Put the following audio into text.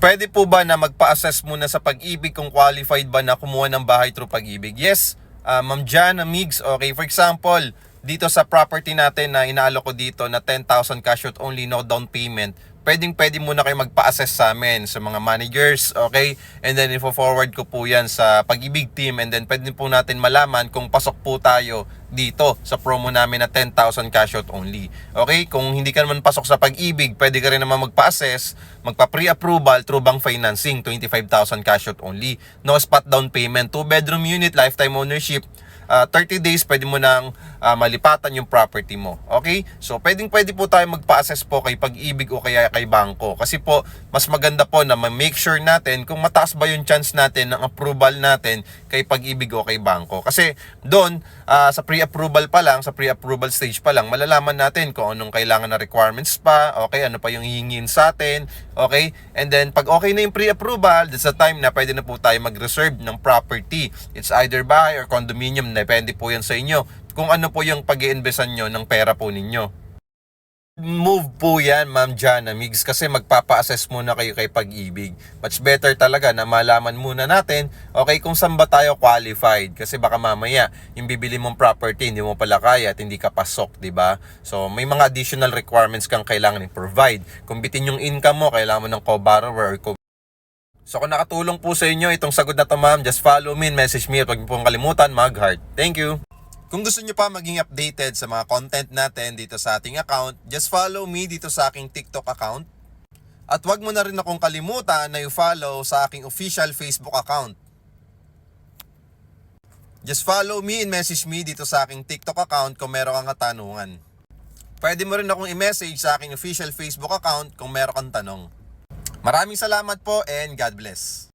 Pwede po ba na magpa-assess muna sa Pag-ibig kung qualified ba na kumuha ng bahay through Pag-ibig? Yes, Ma'am Jana Migs. Okay, for example, dito sa property natin na inaalok ko dito na 10,000 cash out only, no down payment, pwede muna kayo magpa-assess sa amin, sa mga managers, okay? And then ifo-forward ko po yan sa Pag-ibig team, and then pwede po natin malaman kung pasok po tayo dito sa promo namin na 10,000 cash out only. Okay? Kung hindi ka naman pasok sa Pag-ibig, pwede ka rin naman magpa-assess, magpa-pre-approval through bank financing, 25,000 cash out only. No spot down payment, 2-bedroom unit, lifetime ownership, 30 days pwede mo nang malipatan yung property mo. Okay? So pwede po tayo magpa-assess po kay Pag-ibig o kaya kay bangko. Kasi po mas maganda po na ma-make sure natin kung mataas ba yung chance natin ng approval natin kay Pag-ibig o kay bangko. Kasi doon sa pre-approval pa lang, sa pre-approval stage pa lang, malalaman natin kung anong kailangan na requirements pa, okay, ano pa yung hihingin sa atin, okay? And then pag okay na yung pre-approval, that's the time na pwede na po tayo mag-reserve ng property. It's either bahay or condominium, depende po yan sa inyo kung ano po yung pag-i-investan nyo ng pera po ninyo. Move po yan, Ma'am Jana Migs, kasi magpapa-assess muna kayo kay Pag-ibig. Much better talaga na malaman muna natin, okay, kung saan ba tayo qualified. Kasi baka mamaya, yung bibili mong property, hindi mo pala kaya at hindi ka pasok, di ba? So, may mga additional requirements kang kailangan i-provide. Kung bitin yung income mo, kailangan mo ng co-borrower or So, kung nakatulong po sa inyo itong sagot na to, ma'am, just follow me and message me at huwag niyo pong kalimutan mag-heart. Thank you! Kung gusto nyo pa maging updated sa mga content natin dito sa ating account, just follow me dito sa aking TikTok account. At wag mo na rin akong kalimutan na i-follow sa aking official Facebook account. Just follow me and message me dito sa aking TikTok account kung meron kang katanungan. Pwede mo rin akong i-message sa aking official Facebook account kung meron kang tanong. Maraming salamat po and God bless.